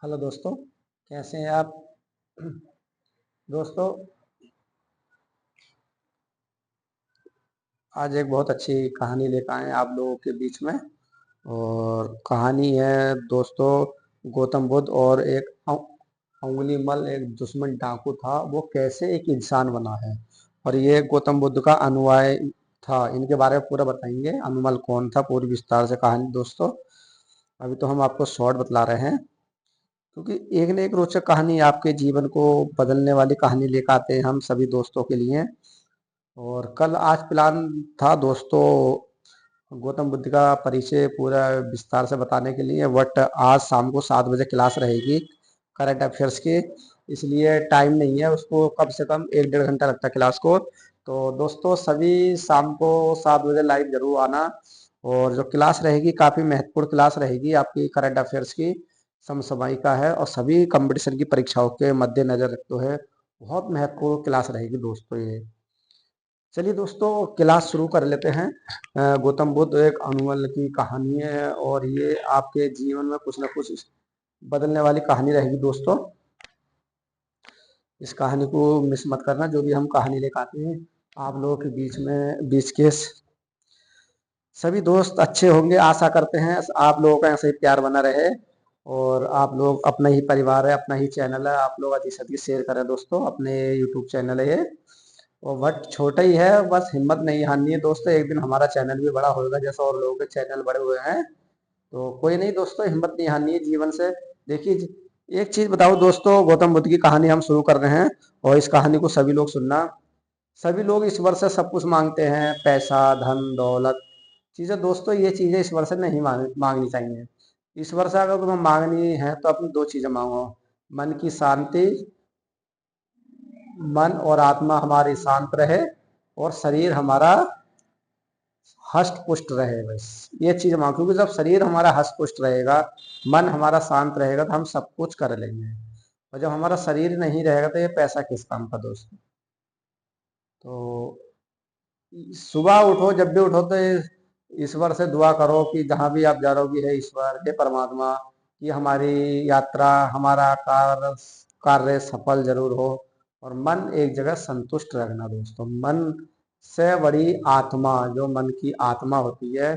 Hello दोस्तों, कैसे हैं आप? दोस्तों, आज एक बहुत अच्छी कहानी लेकर आए हैं आप लोगों के बीच में। और कहानी है दोस्तों, गौतम बुद्ध और एक अंगुलीमल एक दुश्मन डाकू था, वो कैसे एक इंसान बना है। और ये गौतम बुद्ध का अनुयायी था। इनके बारे में पूरा बताएंगे, अनुमल कौन था, पूरी विस्तार से कहानी दोस्तों। अभी तो हम आपको शॉर्ट बतला रहे हैं, क्योंकि एक न एक रोचक कहानी आपके जीवन को बदलने वाली कहानी लेकर आते हैं हम सभी दोस्तों के लिए। और कल आज प्लान था दोस्तों गौतम बुद्ध का परिचय पूरा विस्तार से बताने के लिए, बट आज शाम को 7 बजे क्लास रहेगी करंट अफेयर्स की, इसलिए टाइम नहीं है। उसको कम से कम 1 डेढ़ घंटा लगता है क्लास को। तो दोस्तों सभी शाम को 7 बजे लाइव जरूर आना। और जो क्लास रहेगी काफ़ी महत्वपूर्ण क्लास रहेगी आपकी, करंट अफेयर्स की समसामयिका है और सभी कंपटीशन की परीक्षाओं के मद्देनजर रखते हुए बहुत महत्वपूर्ण क्लास रहेगी दोस्तों ये। चलिए दोस्तों क्लास शुरू कर लेते हैं। गौतम बुद्ध एक अनुमल की कहानी है और ये आपके जीवन में कुछ ना कुछ बदलने वाली कहानी रहेगी दोस्तों। इस कहानी को मिस मत करना, जो भी हम कहानी लेकर आते हैं आप लोगों के बीच के सभी दोस्त अच्छे होंगे, आशा करते हैं आप लोगों का ऐसे ही प्यार बना रहे। और आप लोग अपना ही परिवार है, अपना ही चैनल है, आप लोग अधिक से अधिक शेयर करें दोस्तों। अपने यूट्यूब चैनल है ये, और बट छोटा ही है, बस हिम्मत नहीं हारनी है दोस्तों। एक दिन हमारा चैनल भी बड़ा होगा जैसा और लोगों के चैनल बड़े हुए हैं। तो कोई नहीं दोस्तों, हिम्मत नहीं हारनी है जीवन से। देखिए एक चीज बताओ दोस्तों, गौतम बुद्ध की कहानी हम शुरू कर रहे हैं और इस कहानी को सभी लोग सुनना। सभी लोग ईश्वर से सब कुछ मांगते हैं, पैसा, धन, दौलत, चीजें दोस्तों। ये चीजें ईश्वर से नहीं मांगनी चाहिए। ईश्वर से अगर तुम्हें मांगनी है तो अपनी दो चीजें मांगो, मन की शांति, मन और आत्मा हमारी शांत रहे और शरीर हमारा हष्ट पुष्ट रहे, बस ये चीज मांगो। क्योंकि जब शरीर हमारा हष्ट पुष्ट रहेगा, मन हमारा शांत रहेगा, तो हम सब कुछ कर लेंगे। और जब हमारा शरीर नहीं रहेगा तो ये पैसा किस काम का दोस्तों। तो सुबह उठो, जब भी उठो तो ईश्वर से दुआ करो कि जहां भी आप जा रहे हो कि हे ईश्वर, हे परमात्मा, कि हमारी यात्रा, हमारा कार्य सफल जरूर हो। और मन एक जगह संतुष्ट रखना दोस्तों। मन से बड़ी आत्मा, जो मन की आत्मा होती है,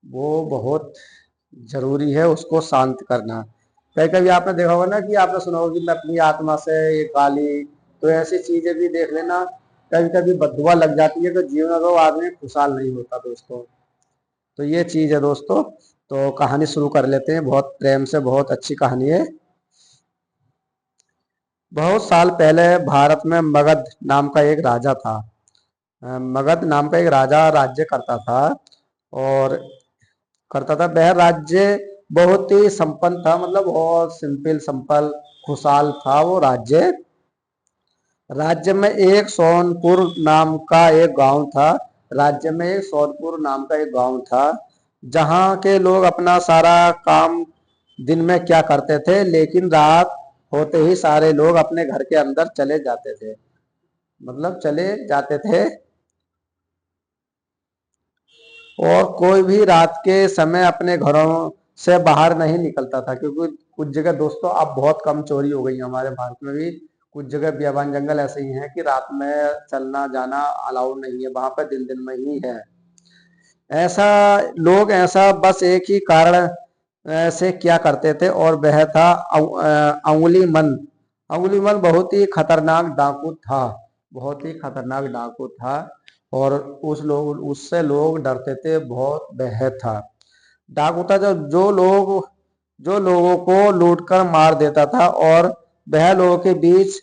वो बहुत जरूरी है उसको शांत करना। कभी कभी आपने देखा होगा ना, कि आपने सुना होगा कि मैं अपनी आत्मा से ये गाली, तो ऐसी चीजें भी देख लेना। कभी कभी बददुआ लग जाती है तो जीवन में वो आदमी खुशहाल नहीं होता दोस्तों। तो ये चीज है दोस्तों। तो कहानी शुरू कर लेते हैं, बहुत प्रेम से, बहुत अच्छी कहानी है। बहुत साल पहले भारत में मगध नाम का एक राजा था। मगध नाम का एक राजा राज्य करता था। और वह राज्य बहुत ही संपन्न था, मतलब बहुत सिंपल संपल खुशहाल था वो राज्य। राज्य में एक सोनपुर नाम का एक गांव था। राज्य में एक सोनपुर नाम का एक गांव था, जहां के लोग अपना सारा काम दिन में क्या करते थे, लेकिन रात होते ही सारे लोग अपने घर के अंदर चले जाते थे, मतलब चले जाते थे। और कोई भी रात के समय अपने घरों से बाहर नहीं निकलता था, क्योंकि कुछ जगह दोस्तों अब बहुत कम चोरी हो गई है हमारे भारत में भी। कुछ जगह बियाबान जंगल ऐसे ही हैं कि रात में चलना जाना अलाउड नहीं है, वहां पर दिन दिन में ही है ऐसा। लोग ऐसा बस एक ही कारण से क्या करते थे, और वह था अंगुलीमल। अंगुलीमल बहुत ही खतरनाक डाकू था, बहुत ही खतरनाक डाकू था। और उससे लोग डरते थे बहुत। वह था डाकू था जो लोगों को लूटकर मार देता था। और वह लोगों के बीच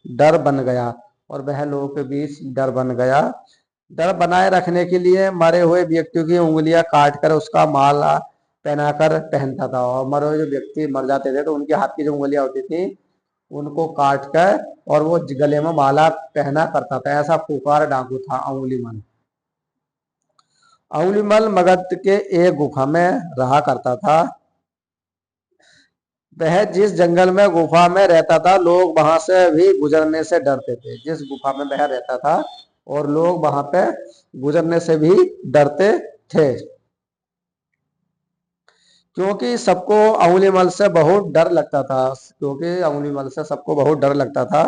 डर बन गया, और वह लोगों के बीच डर बन गया। डर बनाए रखने के लिए मरे हुए व्यक्तियों की उंगलियां काट कर उसका माला पहनाकर पहनता था। और मरे हुए जो व्यक्ति मर जाते थे तो उनके हाथ की जो उंगलियां होती थी उनको काट कर और वो गले में माला पहना करता था। ऐसा खूंखार डाकू था अंगुलीमल। अंगुलीमल मगध के एक गुफा में रहा करता था। वह जिस जंगल में गुफा में रहता था, लोग वहां से भी गुजरने से डरते थे। जिस गुफा में वह रहता था और लोग वहां पे गुजरने से भी डरते थे। क्योंकि सबको अंगुलीमल से बहुत डर लगता था, क्योंकि अंगुलीमल से सबको बहुत डर लगता था।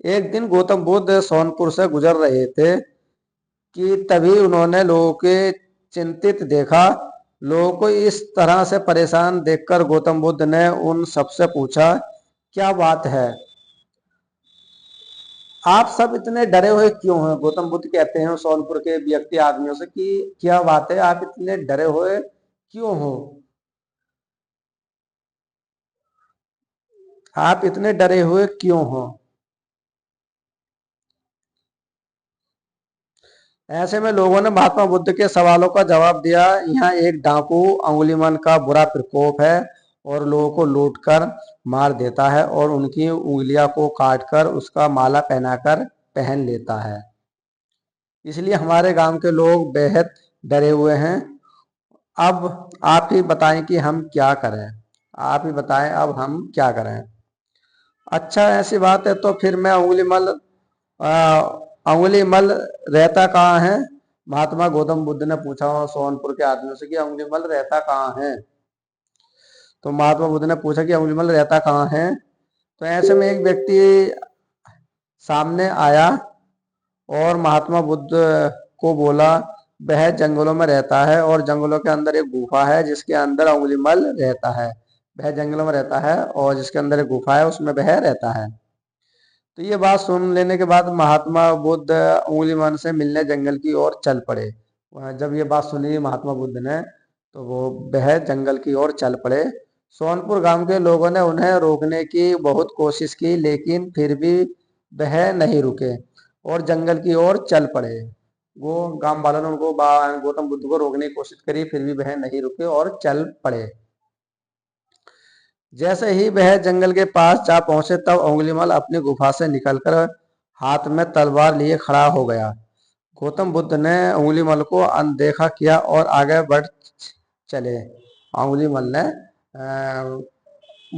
एक दिन गौतम बुद्ध सोनपुर से गुजर रहे थे कि तभी उन्होंने लोगों के चिंतित देखा। लोगों को इस तरह से परेशान देखकर गौतम बुद्ध ने उन सबसे पूछा, क्या बात है, आप सब इतने डरे हुए क्यों हैं? गौतम बुद्ध कहते हैं सोनपुर के व्यक्ति आदमियों से कि क्या बात है, आप इतने डरे हुए क्यों हो? आप इतने डरे हुए क्यों हो? ऐसे में लोगों ने महात्मा बुद्ध के सवालों का जवाब दिया, यहाँ एक डाकू अंगुलीमाल का बुरा प्रकोप है और लोगों को लूटकर मार देता है और उनकी उंगलियां को काटकर उसका माला पहनाकर पहन लेता है। इसलिए हमारे गांव के लोग बेहद डरे हुए हैं। अब आप ही बताएं कि हम क्या करें। आप ही बताएं अब हम क्या करें। अच्छा, ऐसी बात है तो फिर मैं अंगुलीमल रहता कहाँ है? महात्मा गौतम बुद्ध ने पूछा सोनपुर के आदमियों से कि अंगुलीमल रहता कहाँ है? तो महात्मा बुद्ध ने पूछा कि अंगुलीमल रहता कहाँ है? तो ऐसे में एक व्यक्ति सामने आया और महात्मा बुद्ध को बोला, वह जंगलों में रहता है और जंगलों के अंदर एक गुफा है जिसके अंदर अंगुलीमल रहता है। वह जंगलों में रहता है और जिसके अंदर एक गुफा है उसमें वह रहता है। तो ये बात सुन लेने के बाद महात्मा बुद्ध अंगुलीमाल से मिलने जंगल की ओर चल पड़े। जब ये बात सुनी महात्मा बुद्ध ने तो वो वह जंगल की ओर चल पड़े। सोनपुर गांव के लोगों ने उन्हें रोकने की बहुत कोशिश की, लेकिन फिर भी वह नहीं रुके और जंगल की ओर चल पड़े। वो गांव वालों ने उनको गौतम बुद्ध को रोकने की कोशिश करी, फिर भी वह नहीं रुके और चल पड़े। जैसे ही वह जंगल के पास जा पहुंचे तब अंगुलीमाल अपनी गुफा से निकलकर हाथ में तलवार लिए खड़ा हो गया। गौतम बुद्ध ने अंगुलीमाल को अनदेखा किया और आगे बढ़ चले। अंगुलीमाल ने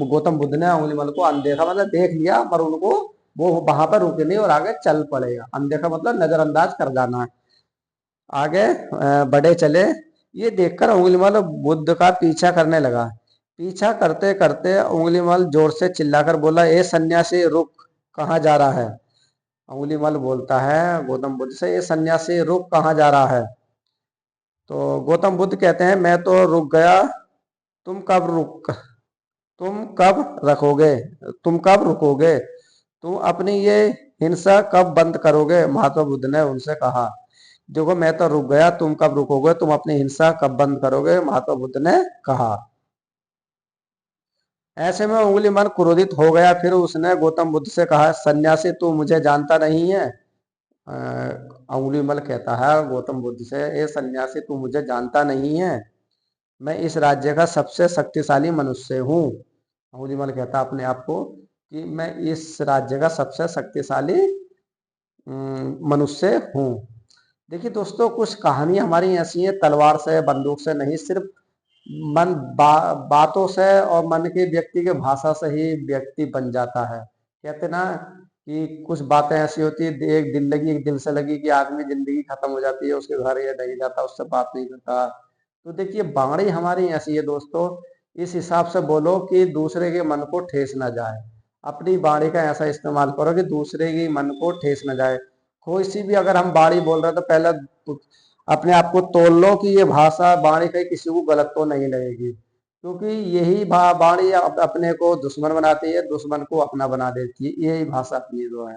गौतम बुद्ध ने अंगुलीमाल को अनदेखा मतलब देख लिया, पर उनको वो वहां पर रुके नहीं और आगे चल पड़ेगा। अनदेखा मतलब नजरअंदाज कर जाना। आगे बढ़े चले। ये देखकर अंगुलीमाल बुद्ध का पीछा करने लगा। पीछा करते करते अंगुलीमाल जोर से चिल्लाकर बोला, ए सन्यासी रुक, कहाँ जा रहा है? अंगुलीमाल बोलता है गौतम बुद्ध से, ए सन्यासी रुक, कहाँ जा रहा है? तो गौतम बुद्ध कहते हैं, मैं तो रुक गया, तुम कब रुक तुम कब रखोगे तुम कब रुकोगे? तुम अपनी ये हिंसा कब बंद करोगे? महात्मा बुद्ध ने उनसे कहा। देखो, मैं तो रुक गया, तुम कब रुकोगे? तुम अपनी हिंसा कब बंद करोगे? महात्मा बुद्ध ने कहा। ऐसे में अंगुलीमाल क्रोधित हो गया। फिर उसने गौतम बुद्ध से कहा, सन्यासी तू मुझे जानता नहीं है? अंगुलीमाल कहता है गौतम बुद्ध से, ए सन्यासी तू मुझे जानता नहीं है? मैं इस राज्य का सबसे शक्तिशाली मनुष्य हूँ। अंगुलीमाल कहता अपने आप को कि मैं इस राज्य का सबसे शक्तिशाली मनुष्य हूँ। देखिए दोस्तों, कुछ कहानी हमारी ऐसी है, तलवार से बंदूक से नहीं, सिर्फ बातों से और मन के व्यक्ति के भाषा से ही व्यक्ति बन जाता है। कहते ना कि कुछ बातें ऐसी होती है, एक दिल लगी एक दिल से लगी कि आदमी जिंदगी खत्म हो जाती है, उसके घर या नहीं जाता, उससे बात नहीं करता। तो देखिए बाणी हमारी ऐसी है दोस्तों, इस हिसाब से बोलो कि दूसरे के मन को ठेस ना जाए। अपनी बाणी का ऐसा इस्तेमाल करो कि दूसरे के मन को ठेस ना जाए। कोई सी भी अगर हम बाणी बोल रहे हैं तो पहले अपने आप को तोल लो कि ये भाषा बाणी कहीं किसी को गलत तो नहीं लगेगी, क्योंकि यही बाणी अपने को दुश्मन बनाती है, दुश्मन को अपना बना देती है। यही भाषा अपनी जो है।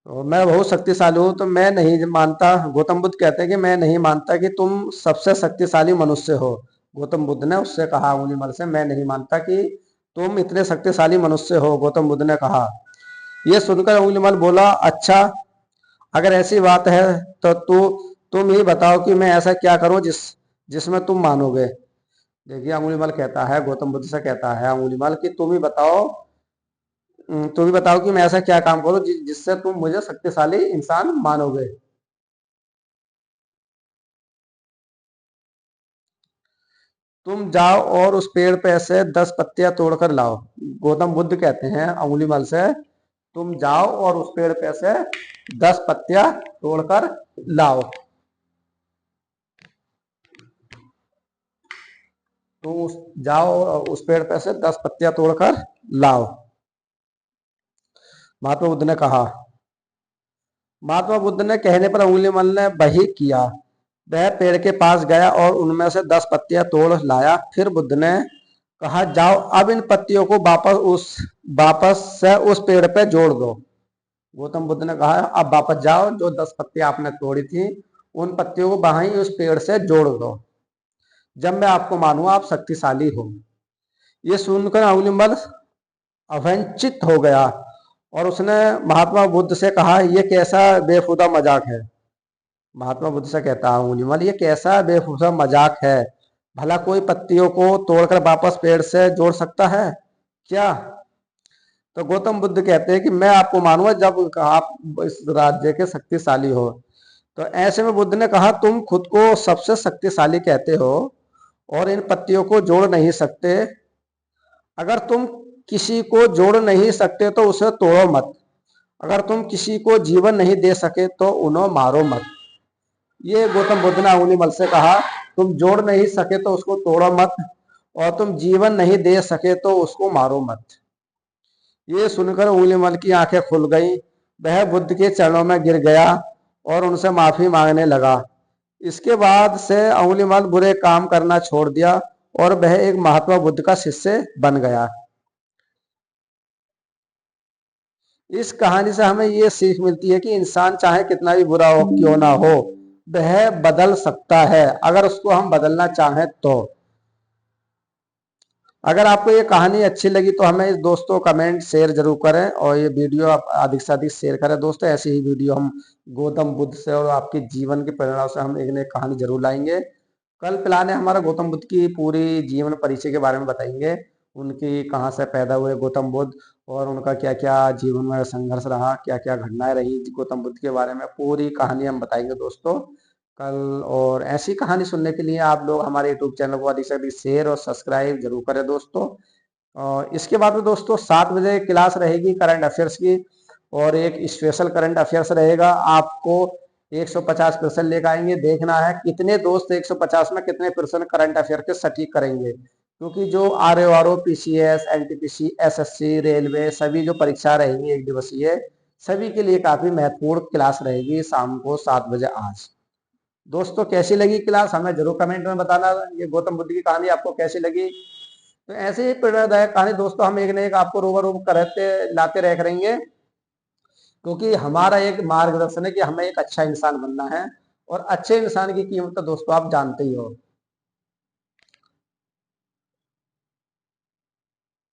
तो मैं बहुत शक्तिशाली हूँ तो मैं नहीं मानता, गौतम बुद्ध कहते हैं कि मैं नहीं मानता कि तुम सबसे शक्तिशाली मनुष्य हो। गौतम बुद्ध ने उससे कहा अंगुलीमाल से, मैं नहीं मानता कि तुम इतने शक्तिशाली मनुष्य हो, गौतम बुद्ध ने कहा। यह सुनकर अंगुलीमाल बोला, अच्छा, अगर ऐसी बात है तो तुम ही बताओ कि मैं ऐसा क्या करूं जिसमें तुम मानोगे। देखिए अंगुलीमाल कहता है, गौतम बुद्ध से कहता है अंगुलीमाल कि तुम ही बताओ कि मैं ऐसा क्या काम करूं जिससे तुम मुझे शक्तिशाली इंसान मानोगे। तुम जाओ और उस पेड़ पे से 10 पत्तियां तोड़कर लाओ। गौतम बुद्ध कहते हैं अंगुलीमाल से, तुम जाओ और उस पेड़ पे से 10 पत्तियां तोड़कर लाओ। तुम जाओ उस पेड़ पे से 10 पत्तियां तोड़कर लाओ। महात्मा बुद्ध ने कहा। महात्मा बुद्ध ने कहने पर अंगुलीमाल ने वही किया। वह पेड़ के पास गया और उनमें से 10 पत्तियां तोड़ लाया। फिर बुद्ध ने कहा, जाओ अब इन पत्तियों को वापस से उस पेड़ पे जोड़ दो। गौतम बुद्ध ने कहा, अब वापस जाओ, जो 10 पत्तियां आपने तोड़ी थी उन पत्तियों को वहीं उस पेड़ से जोड़ दो, जब मैं आपको मानूंगा आप शक्तिशाली हो। ये सुनकर अंगुलीमाल अवंचित हो गया और उसने महात्मा बुद्ध से कहा, यह कैसा बेहुदा मजाक है। महात्मा बुद्ध से कहता है अंगुलीमाल, ये कैसा बेहुदा मजाक है। भला कोई पत्तियों को तोड़कर वापस पेड़ से जोड़ सकता है क्या? तो गौतम बुद्ध कहते हैं कि मैं आपको मानूंगा जब आप इस राज्य के शक्तिशाली हो। तो ऐसे में बुद्ध ने कहा, तुम खुद को सबसे शक्तिशाली कहते हो और इन पत्तियों को जोड़ नहीं सकते। अगर तुम किसी को जोड़ नहीं सकते तो उसे तोड़ो मत। अगर तुम किसी को जीवन नहीं दे सके तो उन्हें मारो मत। ये गौतम बुद्ध ने अंगुलीमाल से कहा, तुम जोड़ नहीं सके तो उसको तोड़ो मत, और तुम जीवन नहीं दे सके तो उसको मारो मत। ये सुनकर अंगुलीमाल की आंखें खुल गईं। वह बुद्ध के चरणों में गिर गया और उनसे माफी मांगने लगा। इसके बाद से अंगुलीमाल बुरे काम करना छोड़ दिया और वह एक महात्मा बुद्ध का शिष्य बन गया। इस कहानी से हमें ये सीख मिलती है कि इंसान चाहे कितना भी बुरा हो क्यों ना हो, वह बदल सकता है अगर उसको हम बदलना चाहें तो। अगर आपको ये कहानी अच्छी लगी तो हमें इस दोस्तों कमेंट शेयर जरूर करें और ये वीडियो आप अधिक से अधिक शेयर करें। दोस्तों ऐसी ही वीडियो हम गौतम बुद्ध से और आपके जीवन के प्रेरणा से हम एक नई कहानी जरूर लाएंगे। कल प्लान है हमारा गौतम बुद्ध की पूरी जीवन परिचय के बारे में बताएंगे। उनकी कहाँ से पैदा हुए गौतम बुद्ध और उनका क्या क्या जीवन में संघर्ष रहा, क्या क्या घटनाएं रही गौतम बुद्ध के बारे में पूरी कहानी हम बताएंगे दोस्तों कल। और ऐसी कहानी सुनने के लिए आप लोग हमारे यूट्यूब चैनल को अधिक से अधिक शेयर और सब्सक्राइब जरूर करें दोस्तों। और इसके बाद में दोस्तों 7 बजे क्लास रहेगी करंट अफेयर्स की और एक स्पेशल करंट अफेयर्स रहेगा। आपको 150 प्रश्न लेकर आएंगे, देखना है कितने दोस्त 150 में कितने प्रश्न करंट अफेयर के सटीक करेंगे, क्योंकि जो RO PCS NTPC SSC railway सभी जो परीक्षा रहेंगी एक दिवसीय, सभी के लिए काफी महत्वपूर्ण क्लास रहेगी शाम को 7 बजे आज। दोस्तों कैसी लगी क्लास हमें जरूर कमेंट में बताना। ये गौतम बुद्ध की कहानी आपको कैसी लगी? तो ऐसे ही प्रेरणादायक कहानी दोस्तों हम एक न एक आपको रोबरू करते लाते रह करेंगे, क्योंकि हमारा एक मार्गदर्शन है कि हमें एक अच्छा इंसान बनना है और अच्छे इंसान की कीमत तो दोस्तों आप जानते ही हो।